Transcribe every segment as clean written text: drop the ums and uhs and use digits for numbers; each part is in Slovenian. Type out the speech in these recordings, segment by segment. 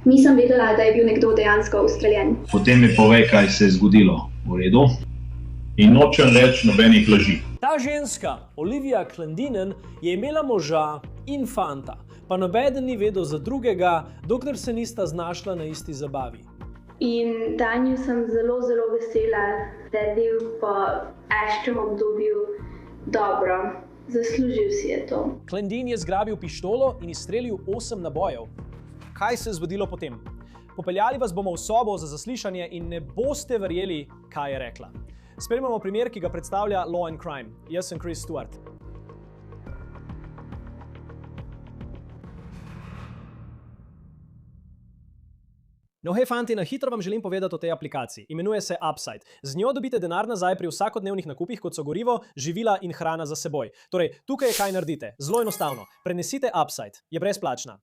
Nisem vedela, da je bil nekdo dejansko ustreljen. Potem mi povej, kaj se je zgodilo. V redu? In nočem več nobenih laži. Ta ženska, Olivia Clendenin, je imela moža in fanta, pa nobeden ni vedel za drugega, dokler se nista znašla na isti zabavi. In danju sem zelo vesela, da je bil po Ashtem obdobju dobro. Zaslužil si je to. Clendenin je zgrabil pištolo in izstrelil 8 nabojev. Kaj se je zgodilo potem? Popeljali vas bomo v sobo za zaslišanje in ne boste verjeli, kaj je rekla. Spremljamo primer, ki ga predstavlja Law and Crime. Jaz sem Chris Stewart. No, hej fanti, na hitro vam želim povedati o tej aplikaciji. Imenuje se Upside. Z njo dobite denar nazaj pri vsakodnevnih nakupih, kot so gorivo, živila in hrana za seboj. Torej, tukaj je kaj naredite. Zelo enostavno. Prenesite Upside. Je brezplačna.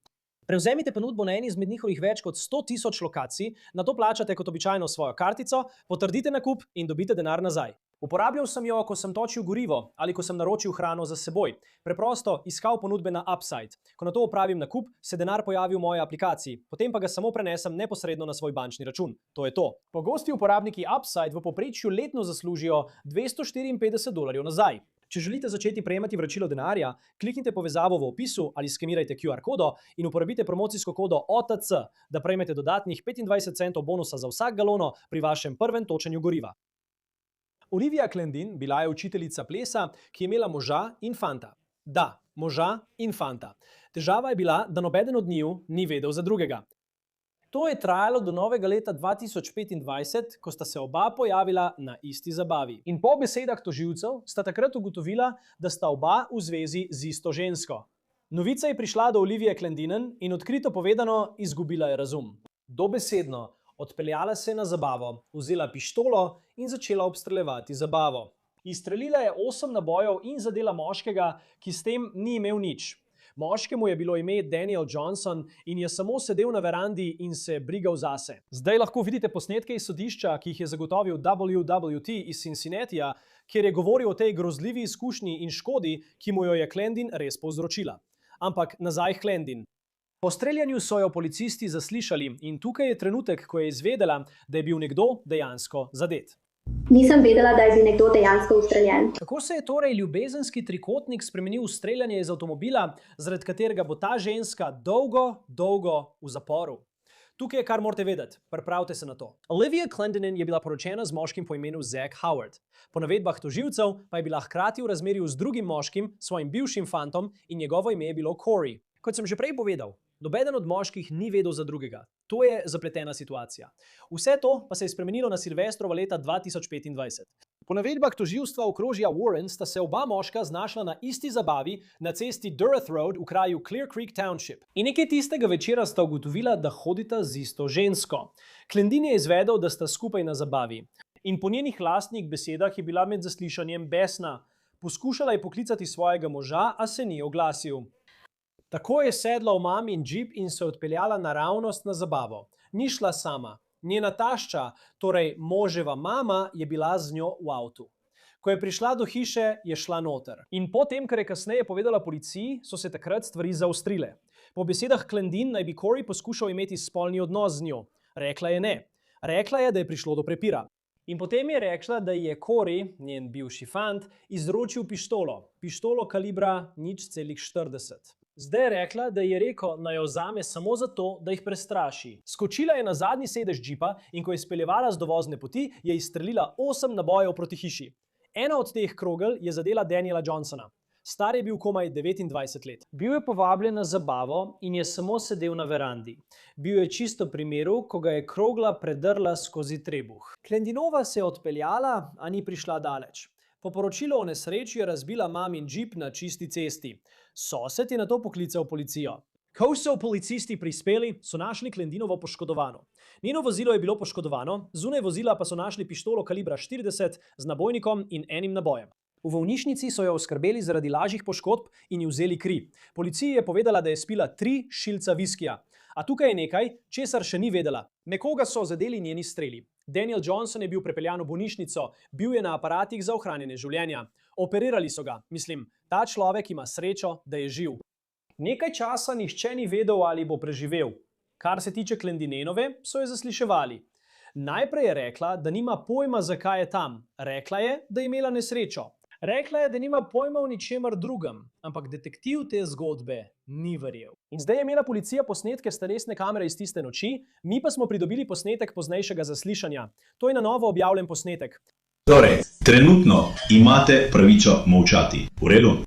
Prevzemite ponudbo na eni izmed njihovih več kot 100.000 lokacij, nato plačate kot običajno svojo kartico, potrdite nakup in dobite denar nazaj. Uporabljal sem jo, ko sem točil gorivo ali ko sem naročil hrano za seboj. Preprosto iskal ponudbe na Upside. Ko nato opravim nakup, se denar pojavi v moji aplikaciji, potem pa ga samo prenesem neposredno na svoj bančni račun. To je to. Pogosti uporabniki Upside v povprečju letno zaslužijo $254 nazaj. Če želite začeti prejemati vračilo denarja, kliknite povezavo v opisu ali skenirajte QR kodo in uporabite promocijsko kodo OTC, da prejmete dodatnih 25 centov bonusa za vsak galono pri vašem prvem točenju goriva. Olivia Clendenin bila je učiteljica plesa, ki je imela moža in fanta. Da, moža in fanta. Težava je bila, da nobeden od njiju ni vedel za drugega. To je trajalo do novega leta 2025, ko sta se oba pojavila na isti zabavi. In po besedah tožilcev sta takrat ugotovila, da sta oba v zvezi z isto žensko. Novica je prišla do Olivije Clendenin in odkrito povedano izgubila je razum. Dobesedno, odpeljala se je na zabavo, vzela pištolo in začela obstreljevati zabavo. Izstrelila je 8 nabojev in zadela moškega, ki s tem ni imel nič. Moškemu je bilo ime Daniel Johnson in je samo sedel na verandi in se brigal zase. Zdaj lahko vidite posnetke iz sodišča, ki jih je zagotovil WWT iz Cincinnatija, kjer je govoril o tej grozljivi izkušnji in škodi, ki mu jo je Clendenin res povzročila. Ampak nazaj Clendenin. Po streljanju so jo policisti zaslišali in tukaj je trenutek, ko je izvedela, da je bil nekdo dejansko zadet. Nisem vedela, da je bil nekdo dejansko ustreljen. Kako se je torej ljubezenski trikotnik spremenil v streljanje iz avtomobila, zaradi katerega bo ta ženska dolgo v zaporu? Tukaj je, kar morate vedeti. Pripravite se na to. Olivia Clendenin je bila poročena z moškim po imenu Zach Howard. Po navedbah tožilcev pa je bila hkrati v razmerju z drugim moškim, svojim bivšim fantom, in njegovo ime je bilo Corey. Kot sem že prej povedal, nobeden od moških ni vedel za drugega. To je zapletena situacija. Vse to pa se je spremenilo na Silvestrovo leta 2025. Po navedbah tožilstva okrožja Warren sta se oba moška znašla na isti zabavi na cesti Durath Road v kraju Clear Creek Township. In nekaj tistega večera sta ugotovila, da hodita z isto žensko. Clendenin je izvedel, da sta skupaj na zabavi. In po njenih lastnih besedah je bila med zaslišanjem besna. Poskušala je poklicati svojega moža, a se ni oglasil. Tako je sedla v mamin džip in se odpeljala naravnost na zabavo. Ni šla sama. Njena tašča, torej moževa mama, je bila z njo v avtu. Ko je prišla do hiše, je šla noter. In potem, kar je kasneje povedala policiji, so se takrat stvari zaostrile. Po besedah Clendenin naj bi Corey poskušal imeti spolni odnos z njo. Rekla je ne. Rekla je, da je prišlo do prepira. In potem je rekla, da je Corey, njen bivši fant, izročil pištolo. Pištolo kalibra 0,40. Zdaj je rekla, da je rekel, naj jo vzame samo zato, da jih prestraši. Skočila je na zadnji sedež džipa in ko je speljevala z dovozne poti, je izstrelila 8 nabojev proti hiši. Ena od teh krogel je zadela Daniela Johnsona. Star je bil komaj 29 let. Bil je povabljen na zabavo in je samo sedel na verandi. Bil je čisto pri miru, ko ga je krogla predrla skozi trebuh. Clendeninova se je odpeljala, a ni prišla daleč. Po poročilu o nesreči je razbila mamin džip na čisti cesti. Sosed je nato poklical policijo. Ko so policisti prispeli, so našli Clendininovo poškodovano. Njeno vozilo je bilo poškodovano, zunaj vozila pa so našli pištolo kalibra 40 z nabojnikom in enim nabojem. V bolnišnici so jo oskrbeli zaradi lažjih poškodb in ji vzeli kri. Policiji je povedala, da je spila 3 šilca viskija. A tukaj je nekaj, česar še ni vedela. Nekoga so zadeli njeni streli. Daniel Johnson je bil prepeljan v bolnišnico, bil je na aparatih za ohranjanje življenja. Operirali so ga. Mislim, ta človek ima srečo, da je živ. Nekaj časa nihče ni vedel, ali bo preživel. Kar se tiče Klendinenove, so jo zasliševali. Najprej je rekla, da nima pojma, zakaj je tam. Rekla je, da je imela nesrečo. Rekla je, da nima pojma o ničemer drugem, ampak detektiv te zgodbe ni verjel. In zdaj je imela policija posnetke s telesne kamere iz tiste noči, mi pa smo pridobili posnetek poznejšega zaslišanja. To je na novo objavljen posnetek. Torej, trenutno imate pravico molčati. V redu?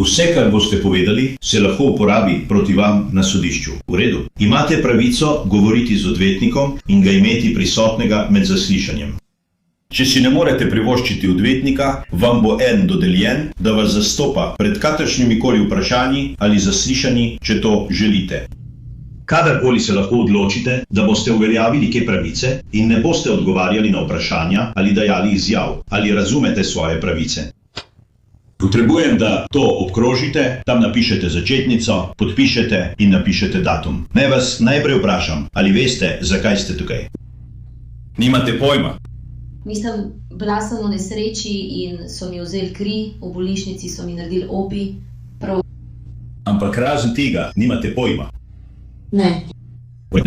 Vse, kar boste povedali, se lahko uporabi proti vam na sodišču. V redu? Imate pravico govoriti z odvetnikom in ga imeti prisotnega med zaslišanjem. Če si ne morete privoščiti odvetnika, vam bo en dodeljen, da vas zastopa pred kakršnimikoli vprašanji ali zaslišanji, če to želite. Kadarkoli se lahko odločite, da boste uveljavili te pravice in ne boste odgovarjali na vprašanja ali dajali izjav. Ali razumete svoje pravice? Potrebujem, da to obkrožite, tam napišete začetnico, podpišete in napišete datum. Naj vas najprej vprašam, ali veste, zakaj ste tukaj? Nimate pojma. Mislim, bila sem v nesreči in so mi vzeli kri, v bolnišnici so mi naredili opi. Ampak razen tega nimate pojma. Ne.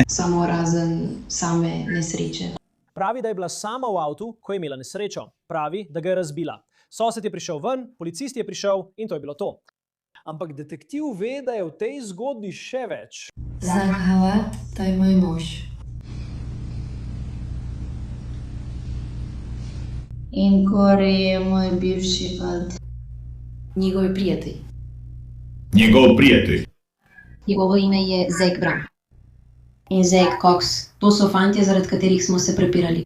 Samo razen same nesreče. Pravi, da je bila sama v avtu, ko je imela nesrečo. Pravi, da ga je razbila. Sosed je prišel ven, policist je prišel in to je bilo to. Ampak detektiv ve, da je v tej zgodbi še več. Zahvaljujem, to je moj mož. In Kori je moj bivši fant. Njegov prijatelj. Njegov prijatelj. Njegovo ime je Zek Bram. In Zek Cox. To so fantje, zaradi katerih smo se prepirali.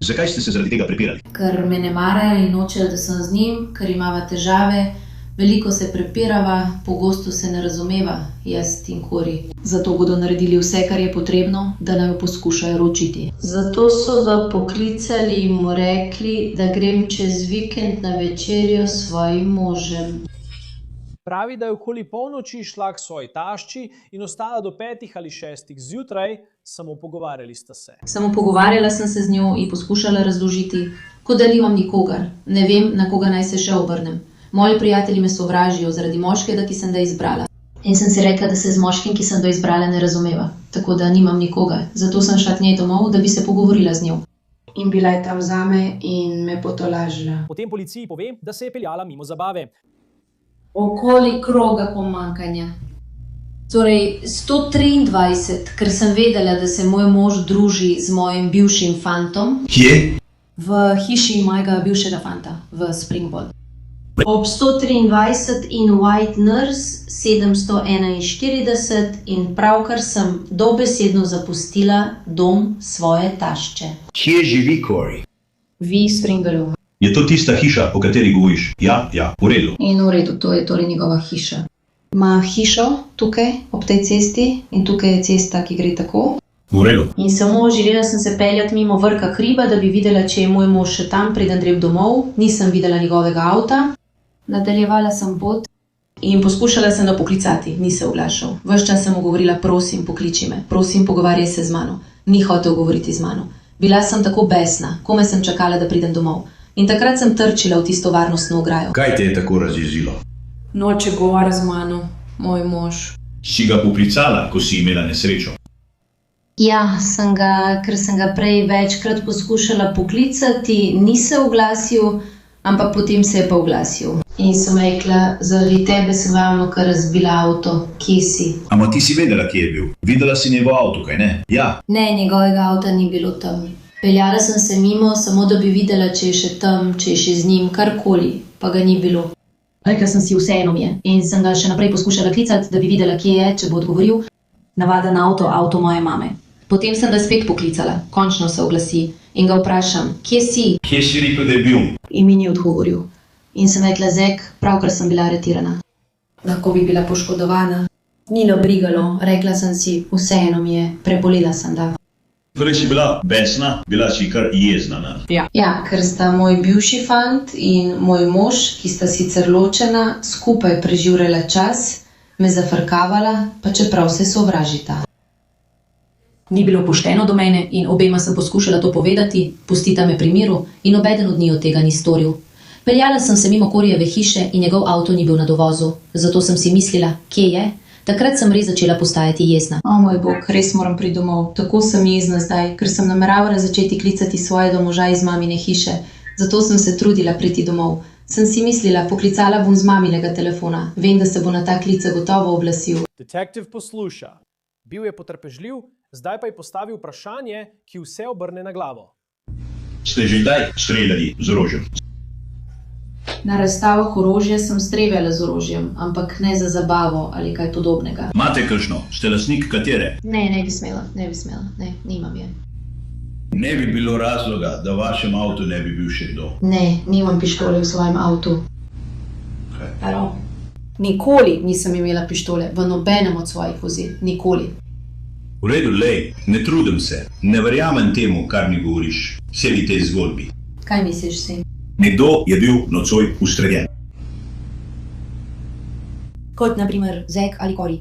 Zakaj ste se zaradi tega prepirali? Ker me ne marajo in nočejo, da sem z njim, ker imava težave, veliko se prepirava, pogosto se ne razumeva, jaz in Kori. Zato bodo naredili vse, kar je potrebno, da naj jo poskušajo ročiti. Zato so ga poklicali in mu rekli, da grem čez vikend na večerjo s svojim možem. Pravi, da je okoli polnoči šla k svoji tašči in ostala do 5 ali 6 zjutraj, samo pogovarjali sta se. Samo pogovarjala sem se z njo in poskušala razložiti, kot da nimam nikogar. Ne vem, na koga naj se še obrnem. Moji prijatelji me sovražijo zaradi moškega, ki sem ga izbrala. In sem si rekla, da se z moškim, ki sem ga izbrala, ne razumeva. Tako da nimam nikogar. Zato sem šla k njej domov, da bi se pogovorila z njo. In bila je tam zame in me potolažila. Potem policiji pove, da se je peljala mimo zabave. Okoli kroga pomankanja. Torej, 123, ker sem vedela, da se moj mož druži z mojim bivšim fantom. Kje? V hiši mojega bivšega fanta, v Springboard. Ob 123 in White Nurse 741 in pravkar sem dobesedno zapustila dom svoje tašče. Kje živi Kori? V Springboardu. Je to tista hiša, o kateri govoriš? Ja, v redu. In v redu, to je torej njegova hiša. Ima hišo tukaj, ob tej cesti, in tukaj je cesta, ki gre tako. V redu. In samo želela sem se peljati mimo vrha hriba, da bi videla, če je moj mož še tam, preden grem domov. Nisem videla njegovega avta. Nadaljevala sem pot in poskušala sem ga poklicati, ni se oglašal. Ves čas sem mu govorila, prosim, pokliči me, prosim, pogovarjaj se z mano. Ni hotel govoriti z mano. Bila sem tako besna, komaj sem čakala, da pridem domov. In takrat sem trčila v tisto varnostno ograjo. Kaj te je tako razjezilo? Noče govora z mano, moj mož. Si ga poklicala, ko si imela nesrečo? Ja, ker sem ga prej večkrat poskušala poklicati, ni se oglasil, ampak potem se je pa oglasil. In sem rekla, zaradi tebe sem ravno kar razbila avto, kje si? Ampak ti si vedela, kje je bil? Videla si njegov avto, kaj ne? Ja. Ne, njegovega avta ni bilo tam. Peljala sem se mimo, samo da bi videla, če je še tam, če je še z njim, karkoli, pa ga ni bilo. Rekla sem si, vseeno mi je. In sem ga še naprej poskušala klicati, da bi videla, kje je, če bo odgovoril. Navaden avto moje mame. Potem sem ga spet poklicala, končno se oglasi in ga vprašam, kje si? Kje si rekel, da je bil? In mi ni odgovoril. In sem rekla, Zek, pravkar sem bila aretirana. Lahko bi bila poškodovana. Ni nabrigalo, rekla sem si, vseeno mi je, prebolela sem da. Torej si bila besna, bila si kar jezna, ne? Ja, ker sta moj bivši fant in moj mož, ki sta sicer ločena, skupaj preživljala čas, me zafrkavala, pa čeprav se sovražita. Ni bilo pošteno do mene in obema sem poskušala to povedati, pustita me pri miru in nobeden od njiju tega ni storil. Peljala sem se mimo Korijeve hiše in njegov avto ni bil na dovozu, zato sem si mislila, kje je, Takrat sem res začela postajati jezna. O moj bog, res moram priti domov. Tako sem jezna zdaj, ker sem nameravala začeti klicati svojega moža iz mamine hiše. Zato sem se trudila priti domov. Sem si mislila, poklicala bom z maminega telefona. Vem, da se bo na ta klic gotovo oglasil. Detektiv posluša. Bil je potrpežljiv, zdaj pa je postavil vprašanje, ki vse obrne na glavo. Ste že kdaj streljali z orožjem? Na razstavah orožja sem streljala z orožjem, ampak ne za zabavo ali kaj podobnega. Imate kakšno? Ste lastnik katere? Ne bi smela. Ne, nimam je. Ne bi bilo razloga, da v vašem avtu ne bi bil še kdo. Ne, nimam pištole v svojem avtu. Nikoli nisem imela pištole v nobenem od svojih vozil. Nikoli. V redu, lej, ne trudim se. Ne verjamem temu, kar mi govoriš. Vsej tej zgodbi. Kaj misliš, sin? Nekdo je bil nocoj ustreljen. Kot na primer Zek ali Kori.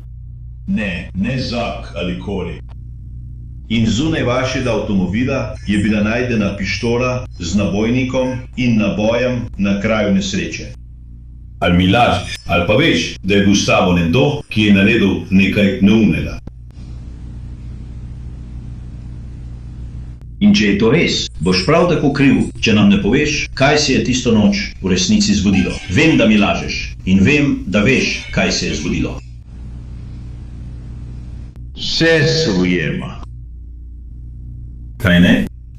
Ne Zak ali Kori. In zunaj vašega avtomobila je bila najdena pištola z nabojnikom in nabojem na kraju nesreče. Ali mi lažeš, ali pa veš, da je bil s tabo nekdo, ki je naredil nekaj neumnega. In če je to res, boš prav tako kriv, če nam ne poveš, kaj se je tisto noč v resnici zgodilo. Vem, da mi lažeš in vem, da veš, kaj se je zgodilo. Vse se ujema. Kaj ne?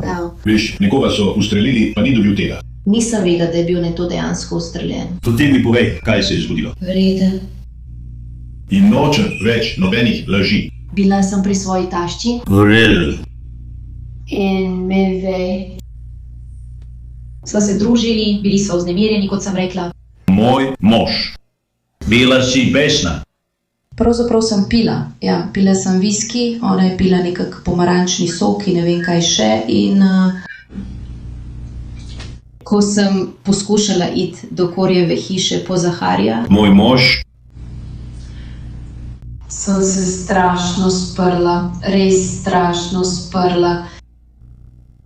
Ja. Veš, nekoga so ustrelili, pa ni dobil tega. Nisem vedela, da je bil nekdo dejansko ustreljen. Potem mi povej, kaj se je zgodilo. Vreden. In nočem več nobenih laži. Bila sem pri svoji tašči. Vreden. In me ve. Sva se družili, bili sva vznemirjeni, kot sem rekla. Moj mož. Bila si besna. Pravzaprav sem pila. Ja, pila sem viski, ona je pila nekak pomarančni sok in ne vem kaj še. In ko sem poskušala iti do Korjeve hiše po Zaharja, Moj mož. sem se strašno sprla, res strašno sprla.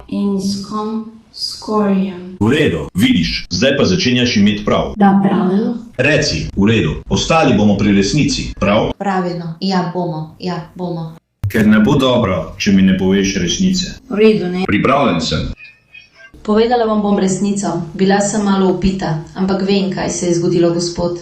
In s kom? S Korjem. V redu, vidiš, zdaj pa začenjaš imeti prav. Da, pravilno. Reci, v redu, ostali bomo pri resnici, prav? Pravilno, ja bomo. Ker ne bo dobro, če mi ne poveš resnice. V redu, ne. Pripravljen sem. Povedala vam bom resnico. Bila sem malo opita, ampak vem, kaj se je zgodilo, gospod.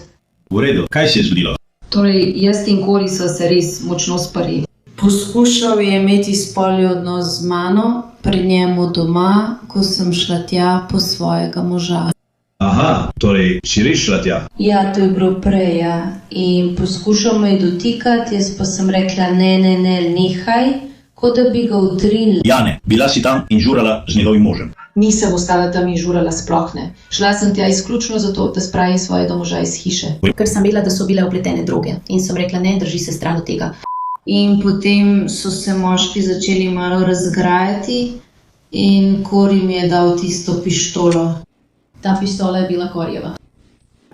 V redu, kaj se je zgodilo? Torej, jaz in Kori sva se res močno sprli. Poskušal je imeti spolni odnos z mano, pri njemu doma, ko sem šla tja po svojega moža. Aha, torej si res šla tja. Ja, to je bilo prej, ja. In poskušal me je dotikati, jaz pa sem rekla ne, nehaj, kot da bi ga utrinila. Jane, bila si tam in žurala z njegovim možem. Nisem ostala tam in žurala, sploh ne. Šla sem tja izključno zato, da spravim svojega moža iz hiše. Ker sem vedela, da so bile vpletene droge. In sem rekla, ne, drži se stran od tega. In potem so se moški začeli malo razgrajati in Kori mi je dal tisto pištolo. Ta pištola je bila Korjeva.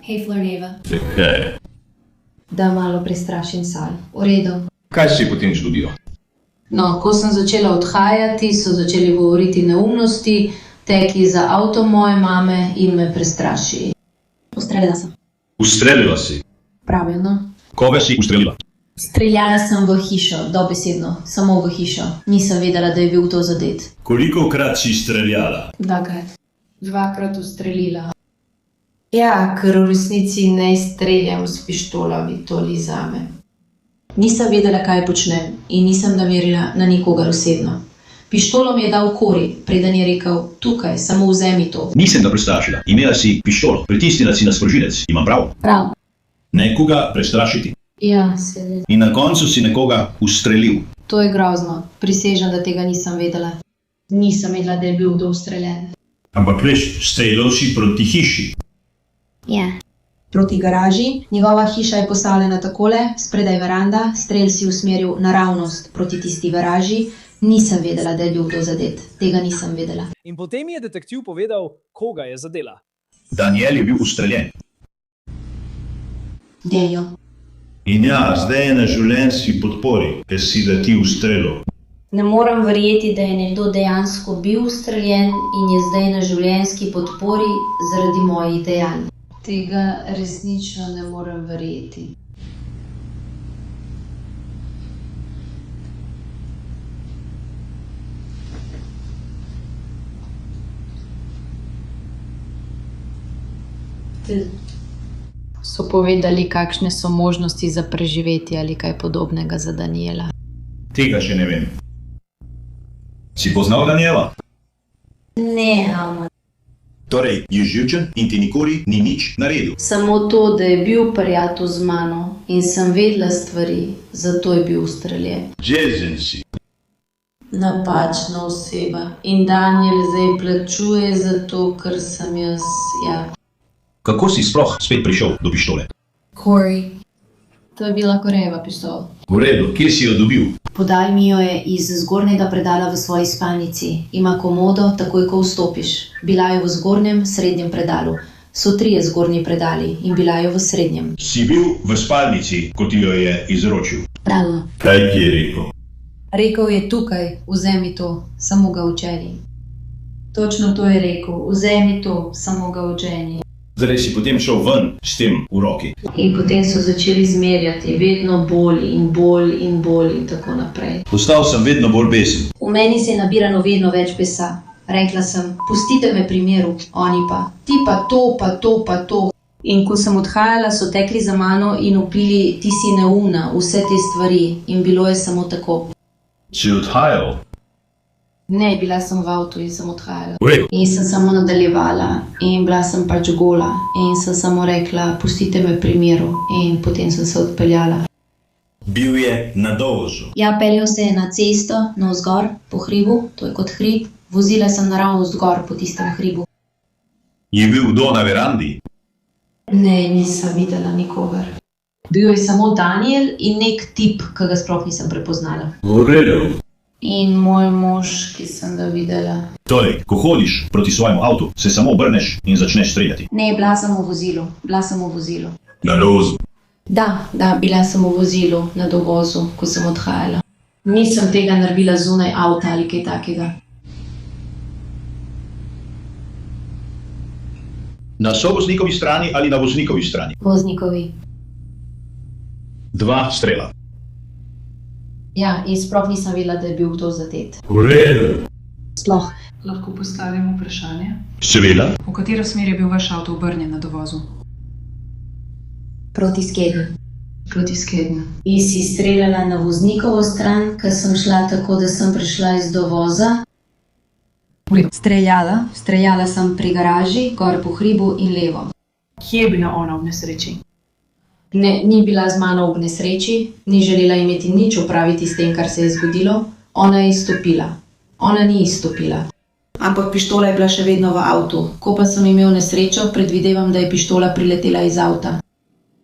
Hej, Florneva. Kaj? Da malo prestrašim Sal. V redu. Kaj se je potem zgodilo? No, ko sem začela odhajati, so začeli govoriti neumnosti, tekli za avto moje mame in me prestrašili. Ustrelila sem. Ustrelila si? Pravilno. Koga si ustrelila? Streljala sem v hišo, dobesedno, samo v hišo. Nisem vedela, da je bil to zadet. Kolikokrat si streljala? Dvakrat ustrelila. Ja, ker v resnici ne streljam s pištolami, to ni zame. Nisem vedela, kaj počnem in nisem namerila na nikogar osebno. Pištolo mi je dal Kori, preden je rekel, tukaj, samo vzemi to. Nisem ga prestrašila. Imela si pištolo, pritisnila si na sprožilec. Imam prav? Prav. Nekoga prestrašiti. Ja, seveda. In na koncu si nekoga ustrelil. To je grozno. Prisežem, da tega nisem vedela. Nisem vedela, da je bil kdo ustreljen. Ampak veš, streljal si proti hiši. Ja. Proti garaži. Njegova hiša je postavljena takole, spredaj veranda, strel si usmeril naravnost proti tisti garaži. Nisem vedela, da je bil kdo zadet. Tega nisem vedela. In potem je detektiv povedal, koga je zadela. Daniel je bil ustreljen. Dejo. In ja, zdaj je na življenjski podpori, ker si ga ti ustrelil. Ne morem verjeti, da je nekdo dejansko bil ustreljen in je zdaj na življenjski podpori zaradi mojih dejanj. Tega resnično ne morem verjeti. So povedali, kakšne so možnosti za preživetje ali kaj podobnega za Daniela. Tega še ne vem. Si poznal Daniela? Ne, Alma. Torej, je živčen in ti nikoli ni nič naredil. Samo to, da je bil prijatelj z mano in sem vedela stvari, zato je bil ustreljen. Jezen si. Napačna oseba. In Daniel zdaj plačuje za to, ker sem jaz, Kako si sploh spet prišel do pištole? Corey. To je bila Korejeva pištola. V redu, kje si jo dobil? Podal mi jo je iz zgornjega predala v svoji spalnici. Ima komodo, takoj ko vstopiš. Bila je v zgornjem, srednjem predalu. So 3 zgornji predali in bila je v srednjem. Si bil v spalnici, ko ti jo je izročil? Pravilno. Kaj ti je rekel? Rekel je tukaj, vzemi to, samo ga učeni. Točno to je rekel, vzemi to, samo ga učeni. Zdaj si potem šel ven s tem v roki. In potem so začeli zmerjati, vedno bolj in bolj in bolj in tako naprej. Postal sem vedno bolj besen. V meni se je nabirano vedno več pesa. Rekla sem, pustite me pri miru, oni pa, ti pa to, pa to, pa to. In ko sem odhajala, so tekli za mano in vpili, ti si neumna, vse te stvari. In bilo je samo tako. Si odhajal? Ne, bila sem v avtu in sem odhajala. V redu. In sem samo nadaljevala in bila sem pač gola. In sem samo rekla, pustite me pri miru. In potem sem se odpeljala. Bil je na dovozu. Ja, peljal se je na cesto, navzgor, po hribu, to je kot hrib. Vozila sem naravnost gor po tistem hribu. Je bil kdo na verandi? Ne, nisem videla nikogar. Bil je samo Daniel in nek tip, ki ga sploh nisem prepoznala. V redu. In moj mož, ki sem ga videla. Torej, ko hodiš proti svojemu avtu, se samo obrneš in začneš streljati. Ne, bila sem v vozilu. Bila sem v vozilu. Na dovozu. Da, bila sem v vozilu, na dovozu, ko sem odhajala. Nisem tega naredila zunaj avta ali kaj takega. Na sovoznikovi strani ali na voznikovi strani? Voznikovi. 2 strela. Ja, in sploh nisem vedela, da je bil kdo zadet. V redu. Sploh. Lahko postavim vprašanje? Seveda. V katero smer je bil vaš avto obrnjen na dovozu? Proti skednju. Proti skednju. In si streljala na voznikovo stran, ker sem šla tako, da sem prišla iz dovoza. Streljala sem pri garaži, gor po hribu in levo. Kje je bila ona v nesreči? Ne, ni bila z mano v nesreči, ni želela imeti nič opraviti s tem, kar se je zgodilo. Ona je izstopila. Ona ni izstopila. Ampak pištola je bila še vedno v avtu. Ko pa sem imel nesrečo, predvidevam, da je pištola priletela iz avta.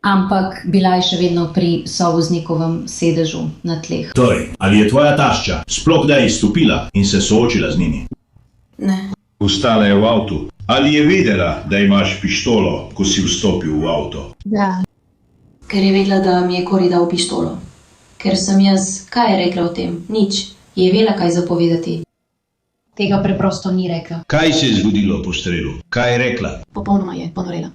Ampak bila je še vedno pri sovoznikovem sedežu na tleh. Torej, ali je tvoja tašča sploh kdaj izstopila in se soočila z njimi? Ne. Vstala je v avtu. Ali je vedela, da imaš pištolo, ko si vstopil v avto? Ja. Ker je vedela, da mi je Corey dal pištolo. Ker sem jaz, kaj je rekla o tem? Nič. Je vedela, kaj zapovedati. Tega preprosto ni rekla. Kaj se je zgodilo po strelu? Kaj je rekla? Popolnoma je ponorela.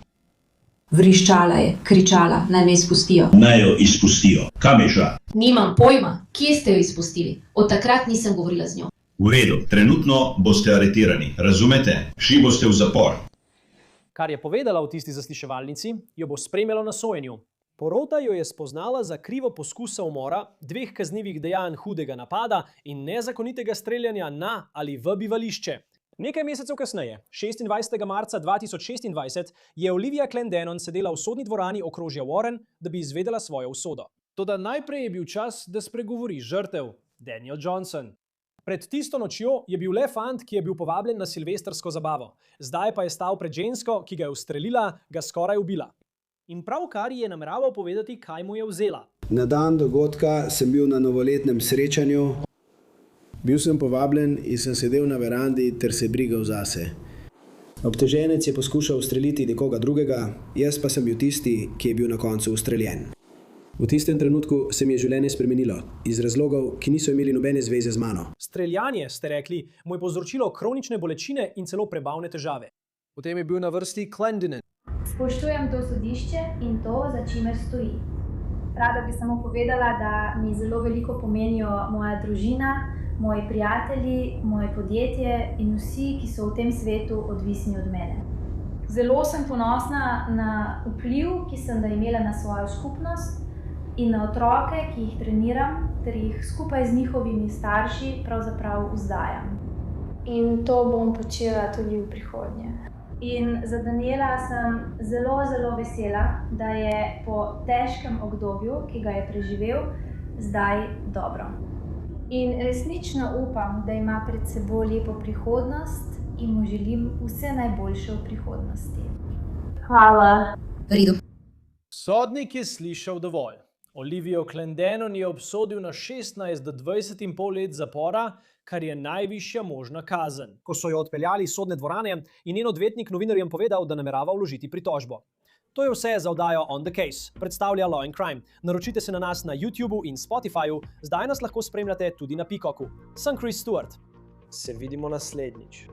Vriščala je, kričala, naj me izpustijo. Naj jo izpustijo. Kam je šla? Nimam pojma, kje ste jo izpustili. Od takrat nisem govorila z njo. V redu, trenutno boste aretirani. Razumete? Šli boste v zapor. Kar je povedala v tisti zasliševalnici, jo bo spremljalo na sojenju. Porota jo je spoznala za krivo poskusa umora, 2 kaznivih dejanj hudega napada in nezakonitega streljanja na ali v bivališče. Nekaj mesecev kasneje, 26. marca 2026, je Olivia Clendenon sedela v sodni dvorani okrožja Warren, da bi izvedela svojo usodo. Toda najprej je bil čas, da spregovori žrtev, Daniel Johnson. Pred tisto nočjo je bil le fant, ki je bil povabljen na silvestrsko zabavo. Zdaj pa je stal pred žensko, ki ga je ustrelila, ga skoraj ubila. In pravkar je nameraval povedati, kaj mu je vzela. Na dan dogodka sem bil na novoletnem srečanju. Bil sem povabljen in sem sedel na verandi ter se brigal zase. Obtoženec je poskušal ustreliti nekoga drugega, jaz pa sem bil tisti, ki je bil na koncu ustreljen. V tistem trenutku se mi je življenje spremenilo, iz razlogov, ki niso imeli nobene zveze z mano. Streljanje, ste rekli, mu je povzročilo kronične bolečine in celo prebavne težave. Potem je bil na vrsti Clendenon. Spoštujem to sodišče in to, za čimer stoji. Rada bi samo povedala, da mi zelo veliko pomenijo moja družina, moji prijatelji, moje podjetje in vsi, ki so v tem svetu odvisni od mene. Zelo sem ponosna na vpliv, ki sem ga imela na svojo skupnost in na otroke, ki jih treniram, ter jih skupaj z njihovimi starši pravzaprav vzgajam. In to bom počela tudi v prihodnje. In za Daniela sem zelo, zelo vesela, da je po težkem obdobju, ki ga je preživel, zdaj dobro. In resnično upam, da ima pred seboj lepo prihodnost in mu želim vse najboljše v prihodnosti. Hvala. Sodnik je slišal dovolj. Olivijo Clendenon je obsodil na 16 do 20,5 let zapora, kar je najvišja možna kazen. Ko so jo odpeljali iz sodne dvorane, je njen odvetnik novinarjem povedal, da namerava vložiti pritožbo. To je vse za oddajo On the Case, predstavlja Law and Crime. Naročite se na nas na YouTubeu in Spotifyju, zdaj nas lahko spremljate tudi na Peacocku. Sem Chris Stewart. Se vidimo naslednjič.